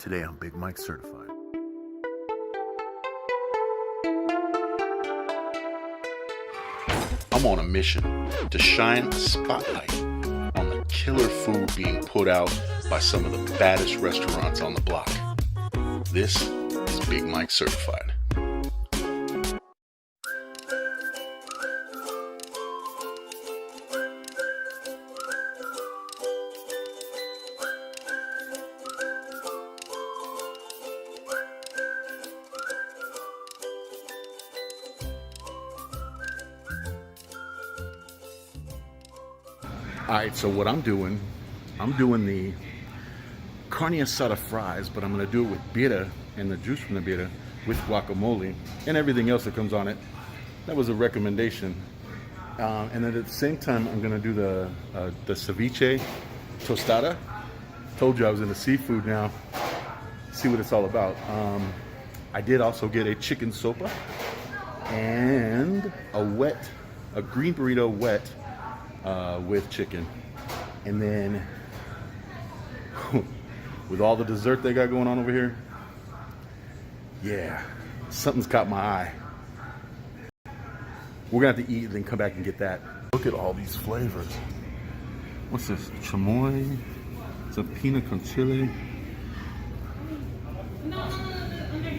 Today I'm Big Mike certified. I'm on a mission to shine a spotlight on the killer food being put out by some of the baddest restaurants on the block. This is Big Mike certified. All right, so what I'm doing the carne asada fries, but I'm gonna do it with birria and the juice from the birria with guacamole and everything else that comes on it. That was a recommendation. And then at the same time, I'm gonna do the ceviche tostada. Told you I was into seafood now. See what it's all about. I did also get a chicken sopa and a green burrito wet with chicken. And then with all the dessert they got going on over here, yeah, something's caught my eye. We're gonna have to eat and then come back and get that. Look at all these flavors. What's this? Chamoy, it's a pina con chile,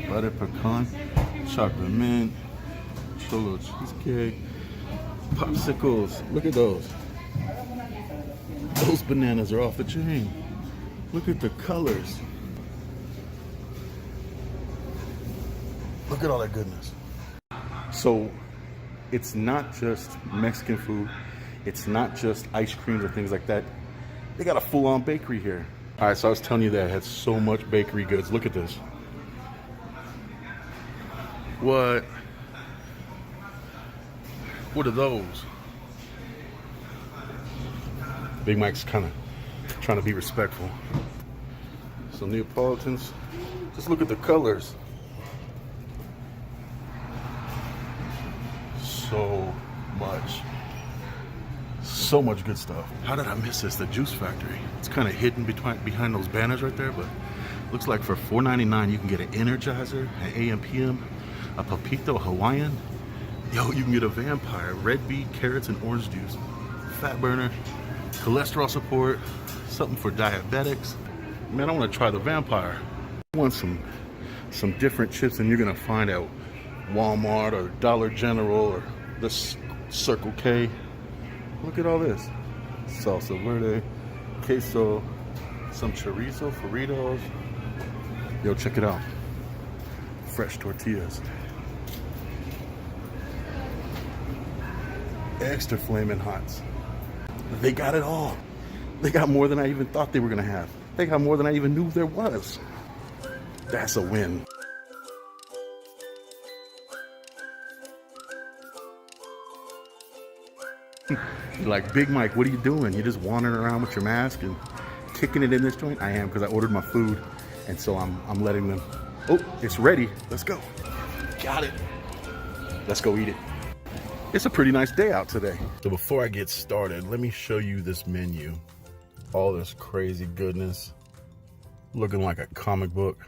butter pecan, chocolate mint, cholo cheesecake, popsicles. Look at those. Those bananas are off the chain. Look at the colors. Look at all that goodness. So it's not just Mexican food. It's not just ice creams or things like that. They got a full-on bakery here. All right, so I was telling you that it had so much bakery goods. Look at this. What are those? Big Mike's kind of trying to be respectful. Some Neapolitans. Just look at the colors. So much good stuff. How did I miss this? The Juice Factory. It's kind of hidden behind those banners right there, but looks like for $4.99 you can get an Energizer, an AM/PM, a Pepito Hawaiian. Yo, you can get a Vampire, red beet, carrots, and orange juice, fat burner, cholesterol support, something for diabetics. Man, I want to try the Vampire. I want some different chips than you're gonna find at Walmart or Dollar General or the Circle K. Look at all this. Salsa verde, queso, some chorizo, burritos. Yo, check it out. Fresh tortillas. Extra flaming hots. They got it all. They got more than I even thought they were gonna have. They got more than I even knew there was. That's a win. You're like, Big Mike, what are you doing? You're just wandering around with your mask and kicking it in this joint? I am, because I ordered my food, and so I'm letting them. Oh, it's ready. Let's go. Got it. Let's go eat it. It's a pretty nice day out today. So before I get started, let me show you this menu. All this crazy goodness. Looking like a comic book.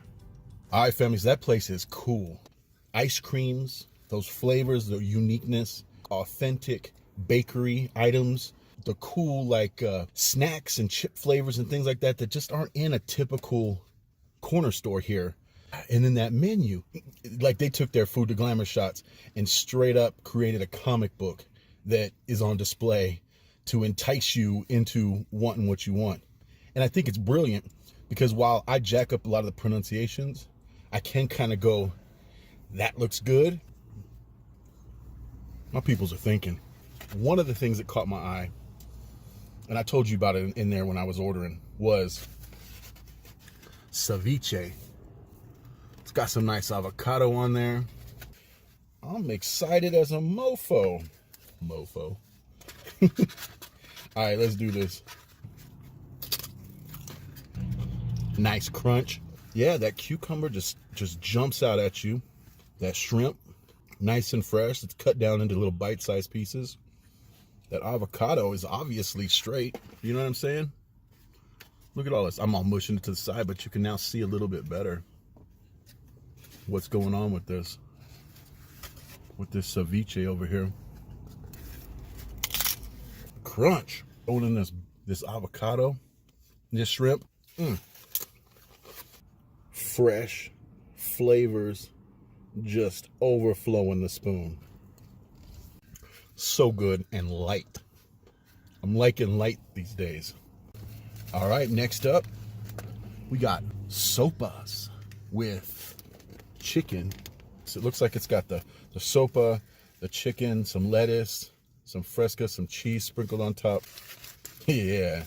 All right, families, that place is cool. Ice creams, those flavors, the uniqueness, authentic bakery items, the cool like snacks and chip flavors and things like that that just aren't in a typical corner store here. And then that menu, like they took their food to glamour shots and straight up created a comic book that is on display to entice you into wanting what you want. And I think it's brilliant because while I jack up a lot of the pronunciations, I can kind of go, that looks good. My peoples are thinking. One of the things that caught my eye, and I told you about it in there when I was ordering, was ceviche. It's got some nice avocado on there. I'm excited as a mofo. Mofo. All right, let's do this. Nice crunch. Yeah, that cucumber just jumps out at you. That shrimp, nice and fresh. It's cut down into little bite-sized pieces. That avocado is obviously straight. You know what I'm saying? Look at all this. I'm all mushing it to the side, but you can now see a little bit better what's going on with this ceviche over here. Crunch. Owning this avocado, this shrimp. Fresh flavors just overflowing the spoon. So good and light. I'm liking light these days. All right, next up, we got sopas with chicken. So it looks like it's got the sopa, the chicken, some lettuce, some fresca, some cheese sprinkled on top. Yeah,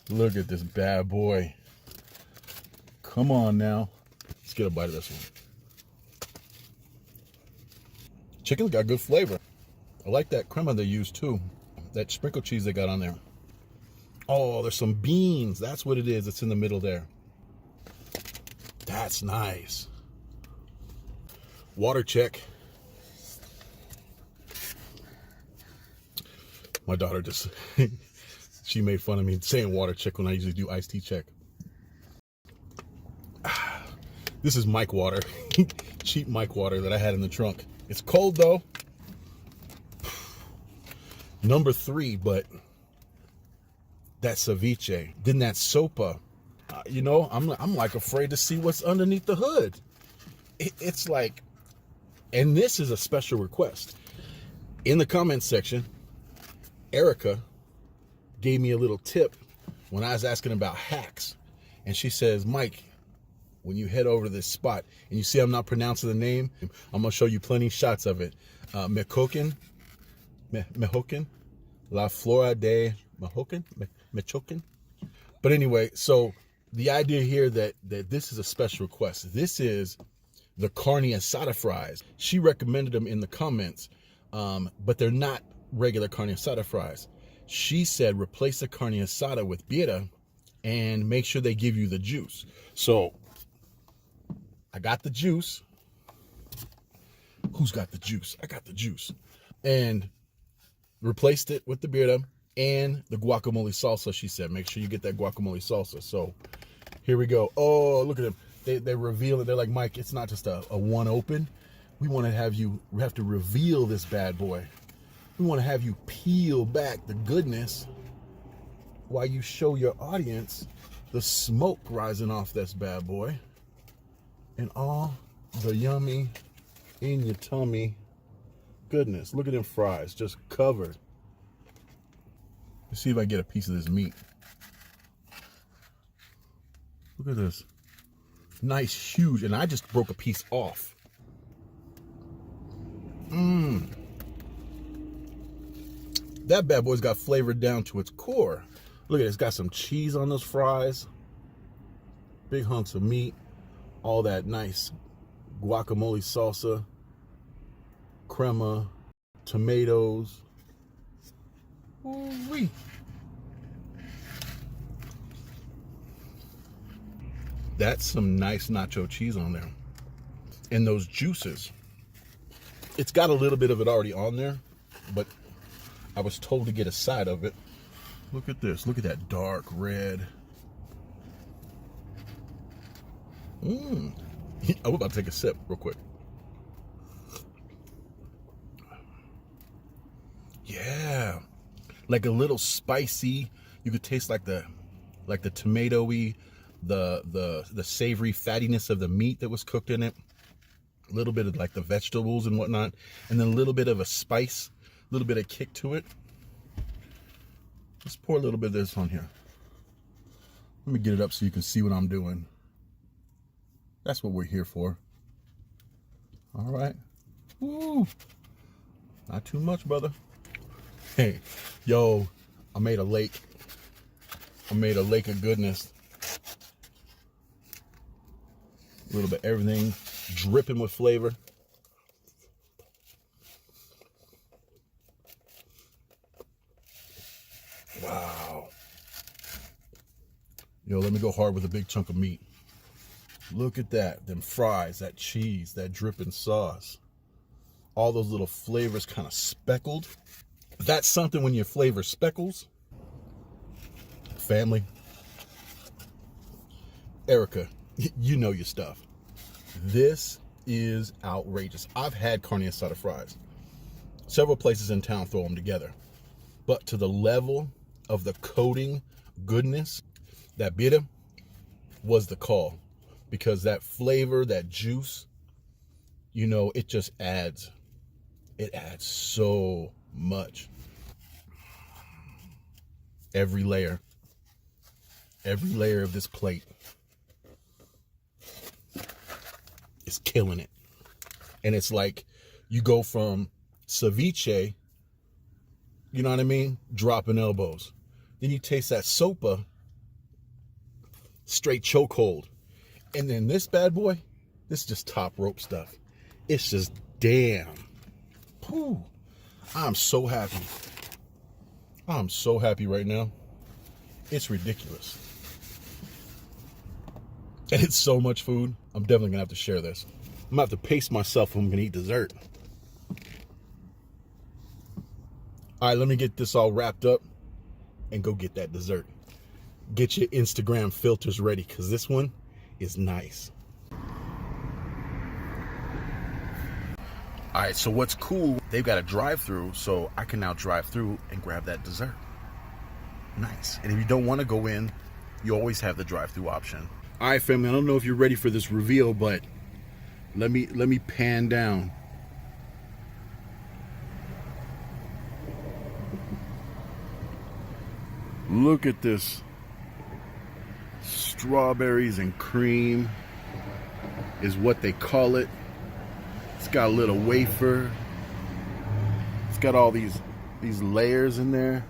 look at this bad boy. Come on now. Let's get a bite of this one. Chicken's got good flavor. I like that crema they used too. That sprinkled cheese they got on there. Oh, there's some beans. That's what it is. It's in the middle there. That's nice. Water check. My daughter just, she made fun of me saying water check when I usually do iced tea check. This is Mike water. Cheap Mike water that I had in the trunk. It's cold though. Number 3, but that ceviche, then that sopa. You know, I'm like afraid to see what's underneath the hood. It's like, and this is a special request. In the comments section, Erica gave me a little tip when I was asking about hacks. And she says, Mike, when you head over to this spot, and you see I'm not pronouncing the name, I'm going to show you plenty of shots of it. Mechoken, La Flora de Mechoken. But anyway, so the idea here that this is a special request. This is the carne asada fries. She recommended them in the comments, but they're not regular carne asada fries. She said replace the carne asada with birria and make sure they give you the juice. So I got the juice. Who's got the juice? I got the juice. And replaced it with the birria and the guacamole salsa. She said, make sure you get that guacamole salsa. So here we go. Oh, look at them. They reveal it. They're like, Mike, it's not just a one open. We want to have to reveal this bad boy. We want to have you peel back the goodness while you show your audience the smoke rising off this bad boy and all the yummy in your tummy goodness. Look at them fries just covered. Let's see if I can get a piece of this meat. Look at this. Nice, huge, and I just broke a piece off. That bad boy's got flavor down to its core. Look at it, it's got some cheese on those fries. Big hunks of meat. All that nice guacamole salsa, crema, tomatoes. Ooh-wee. That's some nice nacho cheese on there. And those juices. It's got a little bit of it already on there, but I was told to get a side of it. Look at this. Look at that dark red. I'm about to take a sip real quick. Yeah. Like a little spicy. You could taste like the tomatoey, the savory fattiness of the meat that was cooked in it. A little bit of like the vegetables and whatnot. And then a little bit of a spice, a little bit of kick to it. Let's pour a little bit of this on here. Let me get it up so you can see what I'm doing. That's what we're here for. All right. Woo. Not too much, brother. Hey, yo, I made a lake. I made a lake of goodness. A little bit of everything dripping with flavor. Wow. Yo, let me go hard with a big chunk of meat. Look at that. Them fries, that cheese, that dripping sauce. All those little flavors kind of speckled. That's something when your flavor speckles. Family, Erica, you know your stuff. This is outrageous. I've had carne asada fries. Several places in town throw them together. But to the level of the coating goodness, that bitter was the call. Because that flavor, that juice, you know, it just adds. It adds so much. Every layer of this plate is killing it. And it's like you go from ceviche, you know what I mean? Dropping elbows. Then you taste that sopa, straight chokehold. And then this bad boy, this is just top rope stuff. It's just damn. Whew. I'm so happy. I'm so happy right now. It's ridiculous. And it's so much food. I'm definitely gonna have to share this. I'm gonna have to pace myself if I'm gonna eat dessert. All right, let me get this all wrapped up and go get that dessert. Get your Instagram filters ready, because this one is nice. All right, so what's cool, they've got a drive-through, so I can now drive through and grab that dessert. Nice. And if you don't want to go in, you always have the drive-through option. All right, family, I don't know if you're ready for this reveal, but let me pan down. Look at this. Strawberries and cream is what they call it. It's got a little wafer. It's got all these layers in there.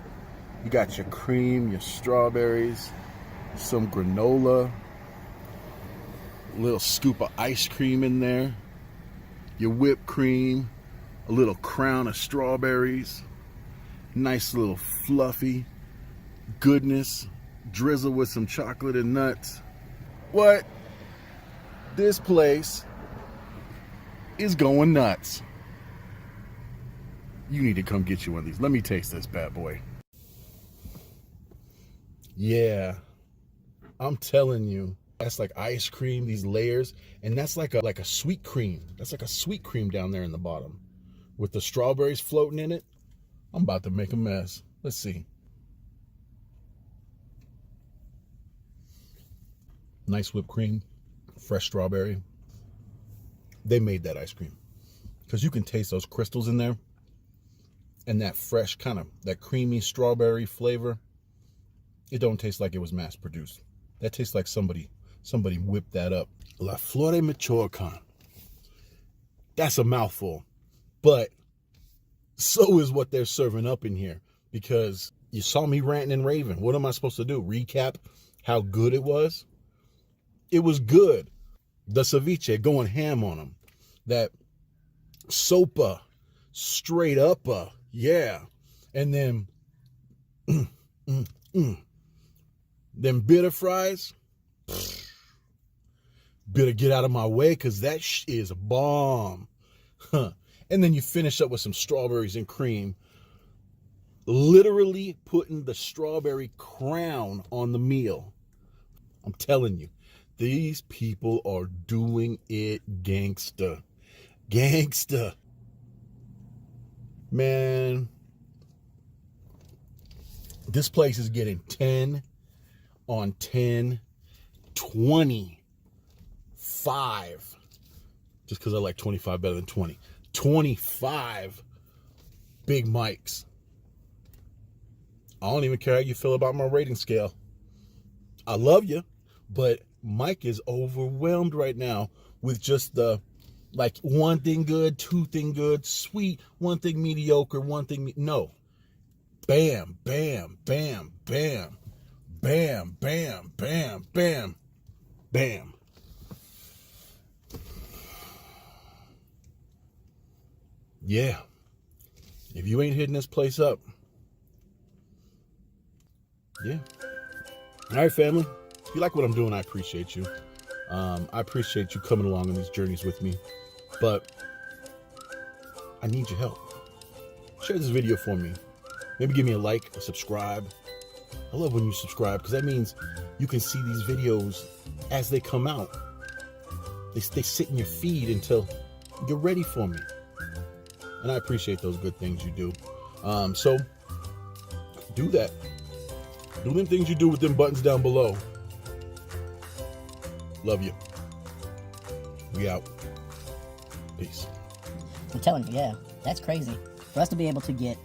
You got your cream, your strawberries, some granola, a little scoop of ice cream in there, your whipped cream, a little crown of strawberries, nice little fluffy goodness, drizzle with some chocolate and nuts. What? This place is going nuts. You need to come get you one of these. Let me taste this bad boy. Yeah, I'm telling you, that's like ice cream, these layers, and that's like a sweet cream. That's like a sweet cream down there in the bottom with the strawberries floating in it. I'm about to make a mess. Let's see. Nice whipped cream, fresh strawberry. They made that ice cream because you can taste those crystals in there and that fresh kind of that creamy strawberry flavor. It don't taste like it was mass produced. That tastes like somebody whipped that up. La Flor de Michoacan. That's a mouthful, but so is what they're serving up in here, because you saw me ranting and raving. What am I supposed to do? Recap how good it was? It was good. The ceviche, going ham on them. That sopa, straight up, yeah. And then, them bitter fries, better get out of my way, because that is a bomb. Huh. And then you finish up with some strawberries and cream. Literally putting the strawberry crown on the meal. I'm telling you, these people are doing it gangsta. Gangsta. Man, this place is getting 10 on 10, 25. Just because I like 25 better than 20. 25 Big Mikes. I don't even care how you feel about my rating scale. I love you, but Mike is overwhelmed right now with just the, like, one thing good, two thing good, sweet, one thing mediocre, one thing, no. Bam, bam, bam, bam, bam, bam, bam, bam, bam. Yeah. If you ain't hitting this place up. Yeah. All right, family. If you like what I'm doing, I appreciate you. I appreciate you coming along on these journeys with me. But I need your help. Share this video for me. Maybe give me a like, a subscribe. I love when you subscribe, because that means you can see these videos as they come out. They sit in your feed until you're ready for me. And I appreciate those good things you do. So do that. Do them things you do with them buttons down below. Love you. We out. Peace. I'm telling you, yeah, that's crazy. For us to be able to get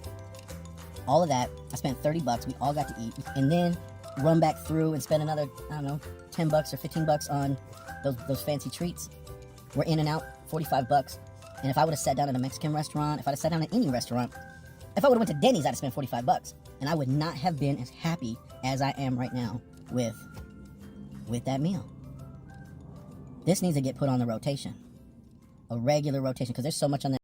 all of that, I spent $30. We all got to eat, and then run back through and spend another, I don't know, $10 or $15 on those fancy treats. We're in and out, $45. And if I would have sat down at a Mexican restaurant, if I'd have sat down at any restaurant, if I would have went to Denny's, I'd have spent $45. And I would not have been as happy as I am right now with that meal. This needs to get put on the rotation. A regular rotation, because there's so much on that.